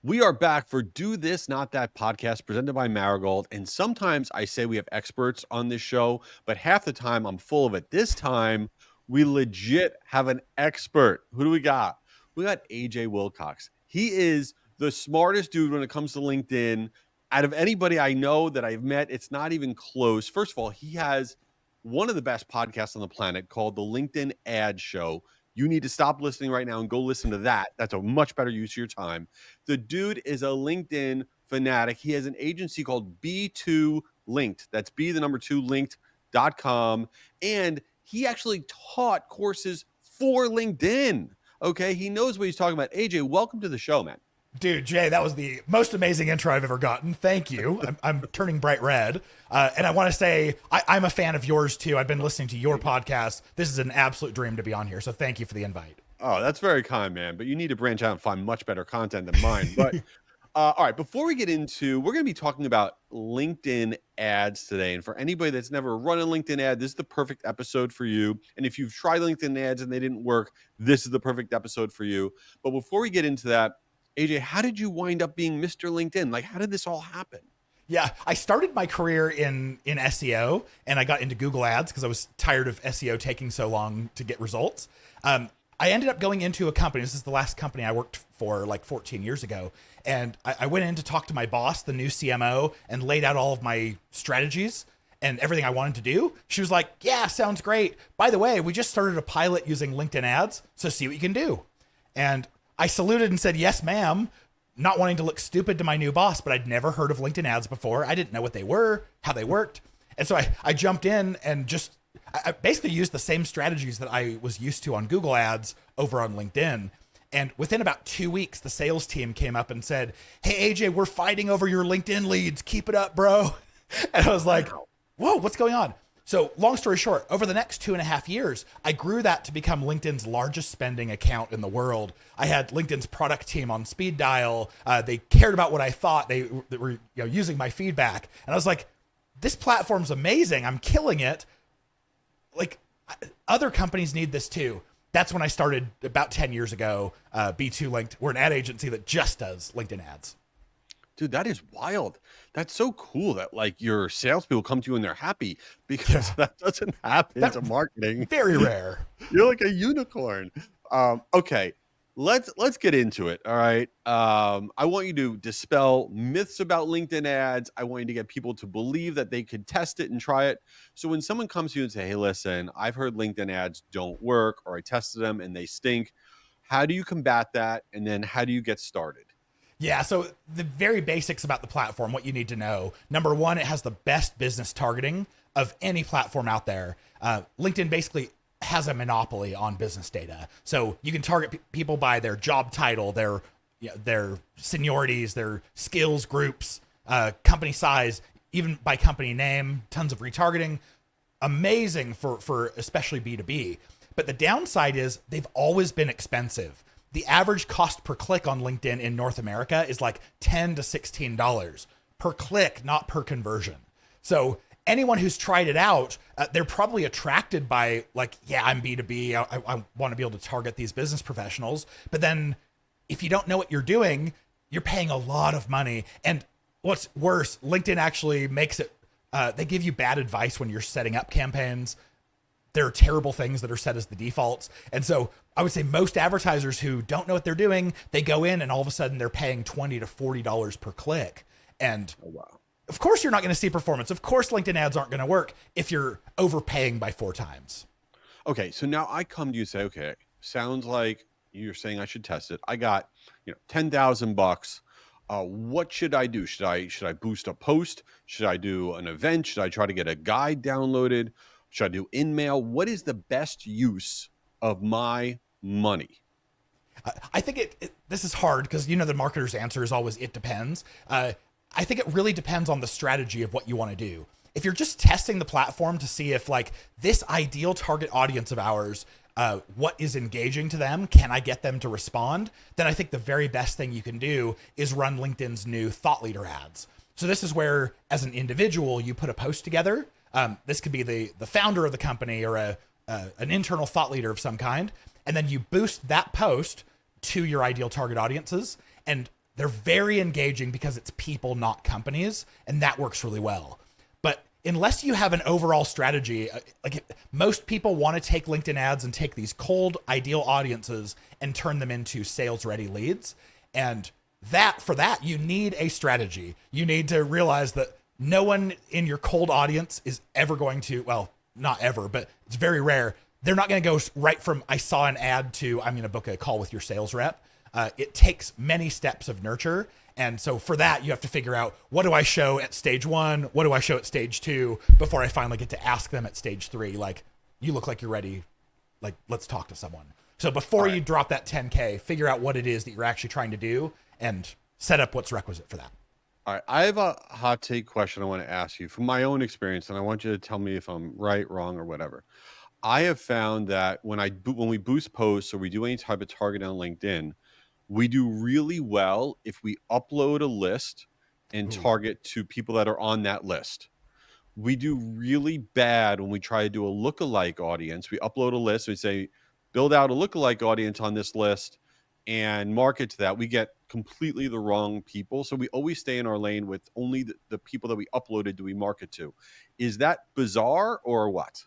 We are back for Do This, Not That podcast presented by Marigold. And sometimes I say we have experts on this show, but half the time I'm full of it. This time we legit have an expert. Who do we got? We got AJ Wilcox. He is the smartest dude when it comes to LinkedIn. Out of anybody I know that I've met, it's not even close. First of all, he has one of the best podcasts on the planet called the LinkedIn Ad Show. You need to stop listening right now and go listen to that. That's a much better use of your time. The dude is a LinkedIn fanatic. He has an agency called B2 Linked. That's B, the number two, linked.com. And he actually taught courses for LinkedIn. Okay. He knows what he's talking about. AJ, welcome to the show, man. Dude, Jay, that was the most amazing intro I've ever gotten. Thank you. I'm turning bright red. And I want to say I'm a fan of yours, too. I've been listening to your podcast. This is an absolute dream to be on here. So thank you for the invite. Oh, that's very kind, man. But you need to branch out and find much better content than mine. But all right, before we get into, we're going to be talking about LinkedIn ads today. And for anybody that's never run a LinkedIn ad, this is the perfect episode for you. And if you've tried LinkedIn ads and they didn't work, this is the perfect episode for you. But before we get into that, AJ, how did you wind up being Mr. LinkedIn? Like, how did this all happen? Yeah, I started my career in SEO, and I got into Google Ads because I was tired of SEO taking so long to get results. I ended up going into a company. This is the last company I worked for like 14 years ago. And I went in to talk to my boss, the new CMO, and laid out all of my strategies and everything I wanted to do. She was like, yeah, sounds great. By the way, we just started a pilot using LinkedIn ads, so see what you can do. And I saluted and said, yes, ma'am, not wanting to look stupid to my new boss, but I'd never heard of LinkedIn ads before. I didn't know what they were, how they worked. And so I jumped in and just I basically used the same strategies that I was used to on Google ads over on LinkedIn. And within about 2 weeks, the sales team came up and said, hey, AJ, we're fighting over your LinkedIn leads. Keep it up, bro. And I was like, whoa, what's going on? So long story short, over the next 2.5 years, I grew that to become LinkedIn's largest spending account in the world. I had LinkedIn's product team on speed dial. They cared about what I thought. They were using my feedback. And I was like, this platform's amazing. I'm killing it. Like, other companies need this too. That's when I started about 10 years ago. B2 Linked. We're an ad agency that just does LinkedIn ads. Dude, that is wild. That's so cool that like your salespeople come to you and they're happy because that doesn't happen to marketing. Very rare. You're like a unicorn. Okay, let's get into it. All right. I want you to dispel myths about LinkedIn ads. I want you to get people to believe that they could test it and try it. So when someone comes to you and say, hey, listen, I've heard LinkedIn ads don't work, or I tested them and they stink. How do you combat that? And then how do you get started? Yeah, so the very basics about the platform, what you need to know. Number one, it has the best business targeting of any platform out there. LinkedIn basically has a monopoly on business data. So you can target people by their job title, their seniorities, their skills groups, company size, even by company name, tons of retargeting. Amazing for especially B2B. But the downside is they've always been expensive. The average cost per click on LinkedIn in North America is like $10 to $16 per click, not per conversion. So anyone who's tried it out, they're probably attracted by like, yeah, I'm B2B. I want to be able to target these business professionals. But then if you don't know what you're doing, you're paying a lot of money. And what's worse, LinkedIn actually makes it, they give you bad advice when you're setting up campaigns. There are terrible things that are set as the defaults. And so I would say most advertisers who don't know what they're doing, they go in and all of a sudden they're paying $20 to $40 per click. And of course you're not going to see performance. Of course LinkedIn ads aren't going to work if you're overpaying by 4 times. Okay, so now I come to you and say, okay, sounds like you're saying I should test it. I got, $10,000. What should I do? Should I boost a post? Should I do an event? Should I try to get a guide downloaded? Should I do InMail? What is the best use of my money? I think this is hard because the marketer's answer is always it depends. I think it really depends on the strategy of what you want to do. If you're just testing the platform to see if like this ideal target audience of ours, what is engaging to them, can I get them to respond? Then I think the very best thing you can do is run LinkedIn's new thought leader ads. So this is where, as an individual, you put a post together. This could be the founder of the company or an internal thought leader of some kind. And then you boost that post to your ideal target audiences. And they're very engaging because it's people, not companies, and that works really well. But unless you have an overall strategy, like most people want to take LinkedIn ads and take these cold ideal audiences and turn them into sales ready leads. And for that, you need a strategy. You need to realize that no one in your cold audience is ever going to, well, not ever, but it's very rare. They're not going to go right from I saw an ad to I'm going to book a call with your sales rep. It takes many steps of nurture. And so for that, you have to figure out, what do I show at stage 1? What do I show at stage 2 before I finally get to ask them at stage 3? Like, you look like you're ready. Like, let's talk to someone. So before you drop that 10K, figure out what it is that you're actually trying to do and set up what's requisite for that. All right, I have a hot take question I want to ask you from my own experience, and I want you to tell me if I'm right, wrong, or whatever. I have found that when we boost posts or we do any type of target on LinkedIn, we do really well if we upload a list and target to people that are on that list. We do really bad when we try to do a lookalike audience. We upload a list, we say, build out a lookalike audience on this list and market to that. We get completely the wrong people. So we always stay in our lane with only the people that we uploaded do we market to. Is that bizarre or what?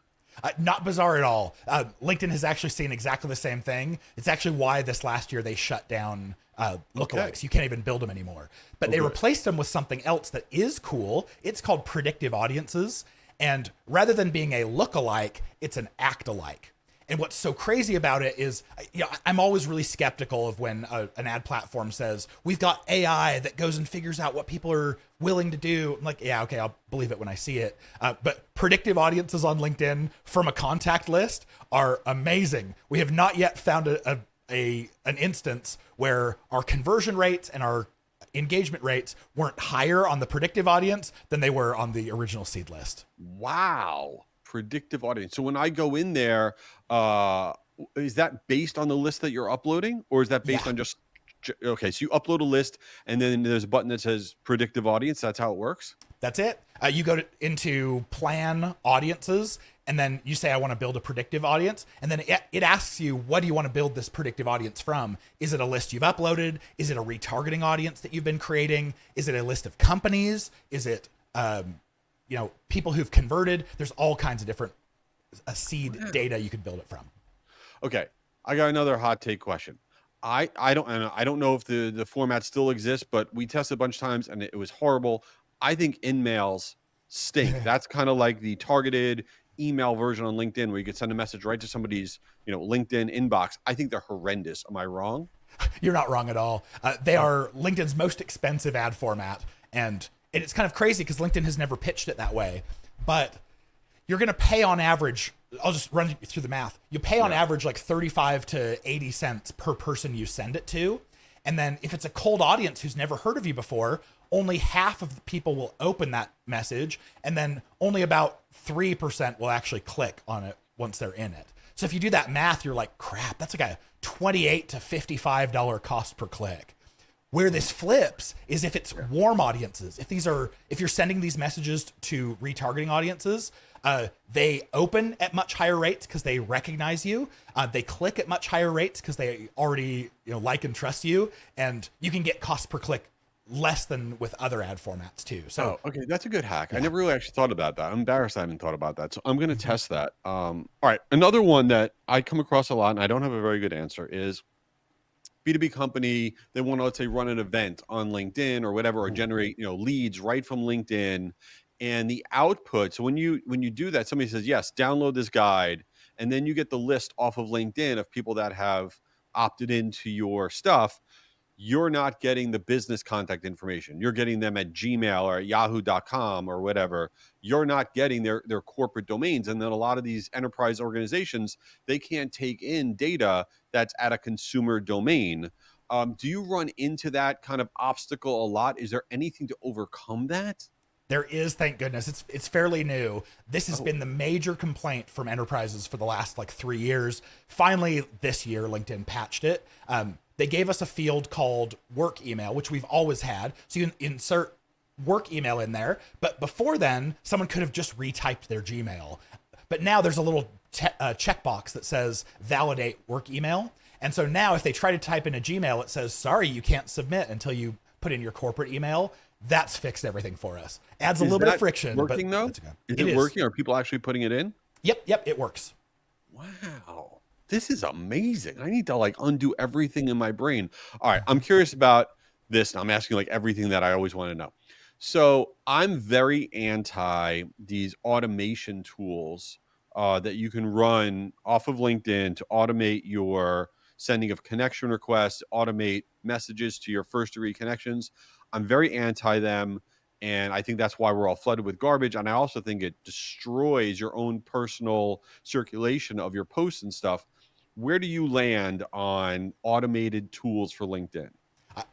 Not bizarre at all. LinkedIn has actually seen exactly the same thing. It's actually why this last year they shut down lookalikes. Okay. You can't even build them anymore. But they replaced them with something else that is cool. It's called predictive audiences. And rather than being a lookalike, it's an act-alike. And what's so crazy about it is, I'm always really skeptical of when an ad platform says, we've got AI that goes and figures out what people are willing to do. I'm like, yeah, okay, I'll believe it when I see it. But predictive audiences on LinkedIn from a contact list are amazing. We have not yet found an instance where our conversion rates and our engagement rates weren't higher on the predictive audience than they were on the original seed list. Wow. Predictive audience. So when I go in there, is that based on the list that you're uploading, or is that based on just, okay, so you upload a list and then there's a button that says predictive audience. That's how it works? That's it. You go into plan audiences, and then you say, I want to build a predictive audience. And then it asks you, what do you want to build this predictive audience from? Is it a list you've uploaded? Is it a retargeting audience that you've been creating? Is it a list of companies? Is it, people who've converted? There's all kinds of different seed data you could build it from. Okay. I got another hot take question. I don't know if the format still exists, but we tested a bunch of times and it was horrible. I think InMails stink. That's kind of like the targeted email version on LinkedIn where you could send a message right to somebody's, LinkedIn inbox. I think they're horrendous. Am I wrong? You're not wrong at all. They are LinkedIn's most expensive ad format. And it's kind of crazy because LinkedIn has never pitched it that way. But you're going to pay on average, I'll just run through the math. You pay on average like 35 to 80 cents per person you send it to. And then if it's a cold audience who's never heard of you before, only half of the people will open that message. And then only about 3% will actually click on it once they're in it. So if you do that math, you're like, crap, that's like a $28 to $55 cost per click. Where this flips is if it's warm audiences. If you're sending these messages to retargeting audiences, they open at much higher rates because they recognize you. They click at much higher rates because they already like and trust you, and you can get cost per click less than with other ad formats too. So okay, that's a good hack. I never really actually thought about that. I'm embarrassed I haven't thought about that. So I'm going to test that. All right, another one that I come across a lot, and I don't have a very good answer, is B2B company. They want to, let's say, run an event on LinkedIn or whatever, or generate leads right from LinkedIn. And the output, so when you do that, somebody says, yes, download this guide, and then you get the list off of LinkedIn of people that have opted into your stuff. You're not getting the business contact information. You're getting them at Gmail or at yahoo.com or whatever. You're not getting their corporate domains. And then a lot of these enterprise organizations, they can't take in data that's at a consumer domain. Do you run into that kind of obstacle a lot? Is there anything to overcome that? There is, thank goodness. It's fairly new. This has been the major complaint from enterprises for the last 3 years. Finally, this year, LinkedIn patched it. They gave us a field called work email, which we've always had. So you can insert work email in there. But before then, someone could have just retyped their Gmail. But now there's a little checkbox that says validate work email. And so now if they try to type in a Gmail, it says, sorry, you can't submit until you put in your corporate email, that's fixed everything for us. Adds a Is little bit of that friction, working but though? that's okay. Is it working? Are people actually putting it in? Yep, it works. Wow. This is amazing. I need to like undo everything in my brain. All right. I'm curious about this. And I'm asking like everything that I always want to know. So I'm very anti these automation tools that you can run off of LinkedIn to automate your sending of connection requests, automate messages to your first degree connections. I'm very anti them. And I think that's why we're all flooded with garbage. And I also think it destroys your own personal circulation of your posts and stuff. Where do you land on automated tools for LinkedIn?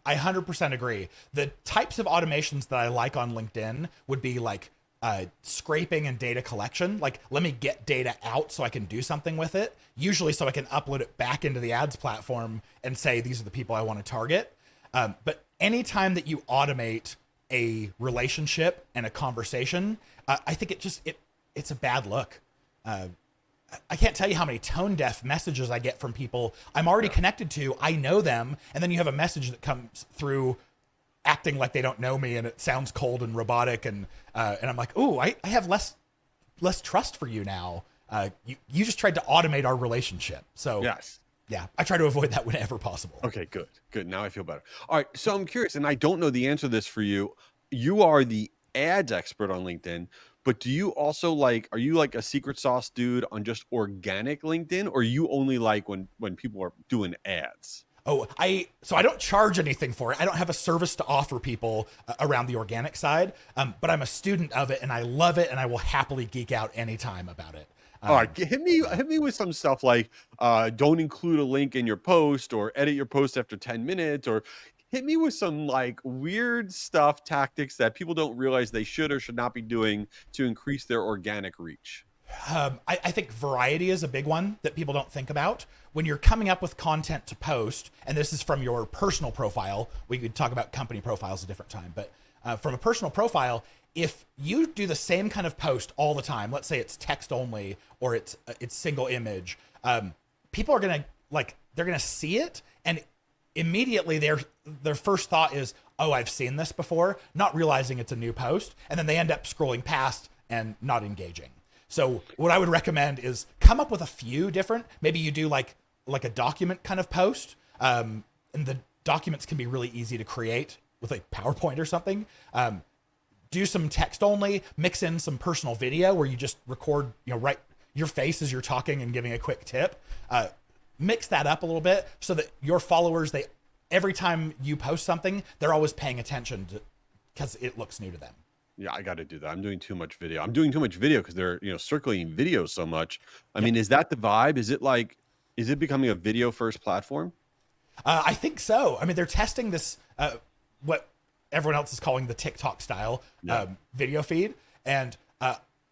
I 100% agree. The types of automations that I like on LinkedIn would be like scraping and data collection. Like, let me get data out so I can do something with it, usually so I can upload it back into the ads platform and say, these are the people I want to target. But anytime that you automate a relationship and a conversation, I think it's a bad look. I can't tell you how many tone deaf messages I get from people I'm already connected to. I know them. And then you have a message that comes through acting like they don't know me, and it sounds cold and robotic. And I'm like, ooh, I have less trust for you now. You just tried to automate our relationship. So yes. Yeah, I try to avoid that whenever possible. Okay, good. Now I feel better. All right. So I'm curious, and I don't know the answer to this for you. You are the ads expert on LinkedIn, but do you also are you like a secret sauce dude on just organic LinkedIn, or you only like when people are doing ads? So I don't charge anything for it. I don't have a service to offer people around the organic side, but I'm a student of it and I love it, and I will happily geek out anytime about it. All right, hit me with some stuff like don't include a link in your post, or edit your post after 10 minutes, or hit me with some like weird stuff, tactics that people don't realize they should or should not be doing to increase their organic reach. I think variety is a big one that people don't think about. When you're coming up with content to post, and this is from your personal profile, we could talk about company profiles a different time, but from a personal profile, if you do the same kind of post all the time, let's say it's text only or it's single image, people are gonna they're gonna see it, and immediately their first thought is, oh, I've seen this before, not realizing it's a new post, and then they end up scrolling past and not engaging. So what I would recommend is come up with a few different, maybe you do like a document kind of post, and the documents can be really easy to create with like PowerPoint or something. Do some text only, mix in some personal video where you just record, right, your face as you're talking and giving a quick tip. Mix that up a little bit so that your followers, every time you post something, they're always paying attention because it looks new to them. Yeah, I got to do that. I'm doing too much video. I'm doing too much video because they're, circulating video so much. I mean, is that the vibe? Is it becoming a video first platform? I think so. I mean, they're testing this, what everyone else is calling the TikTok style video feed. And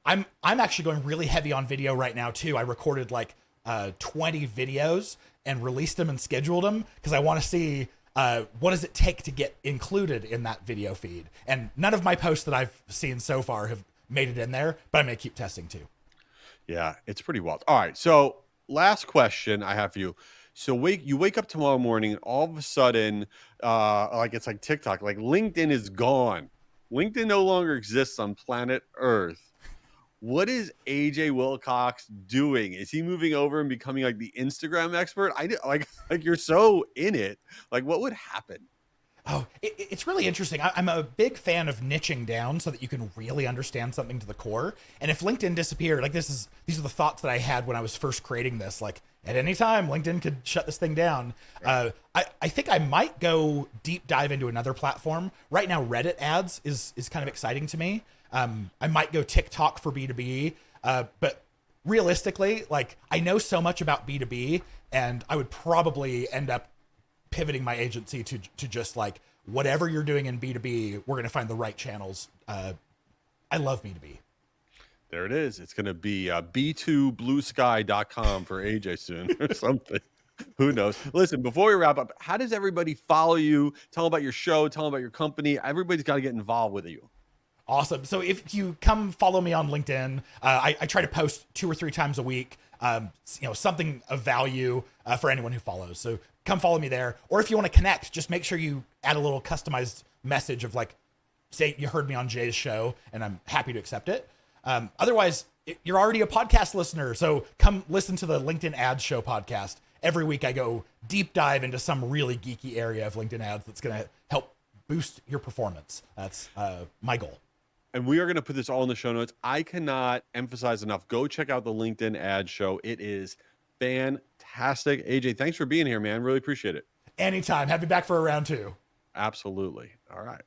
I'm actually going really heavy on video right now too. I recorded 20 videos and released them and scheduled them because I want to see what does it take to get included in that video feed. And none of my posts that I've seen so far have made it in there, but I'm going to keep testing too. Yeah, it's pretty wild. All right. So last question I have for you. So you wake up tomorrow morning and all of a sudden, it's like TikTok, like LinkedIn is gone. LinkedIn no longer exists on planet Earth. What is AJ Wilcox doing? Is he moving over and becoming like the Instagram expert? Like you're so in it. Like, what would happen? Oh, it's really interesting. I'm a big fan of niching down so that you can really understand something to the core. And if LinkedIn disappeared, these are the thoughts that I had when I was first creating this. Like, at any time, LinkedIn could shut this thing down. I think I might go deep dive into another platform. Right now, Reddit ads is kind of exciting to me. I might go TikTok for B2B, but realistically, I know so much about B2B, and I would probably end up pivoting my agency to just whatever you're doing in B2B, we're going to find the right channels. I love B2B. There it is. It's going to be b2bluesky.com for AJ soon or something. Who knows? Listen, before we wrap up, how does everybody follow you? Tell them about your show. Tell them about your company. Everybody's got to get involved with you. Awesome. So if you come follow me on LinkedIn, I try to post 2 or 3 times a week, something of value for anyone who follows. So come follow me there. Or if you want to connect, just make sure you add a little customized message of like, say you heard me on Jay's show, and I'm happy to accept it. Otherwise, you're already a podcast listener, so come listen to the LinkedIn Ads Show podcast. Every week I go deep dive into some really geeky area of LinkedIn ads that's going to help boost your performance. That's my goal. And we are going to put this all in the show notes. I cannot emphasize enough. Go check out the LinkedIn Ad Show. It is fantastic. AJ, thanks for being here, man. Really appreciate it. Anytime. Have you back for a round two. Absolutely. All right.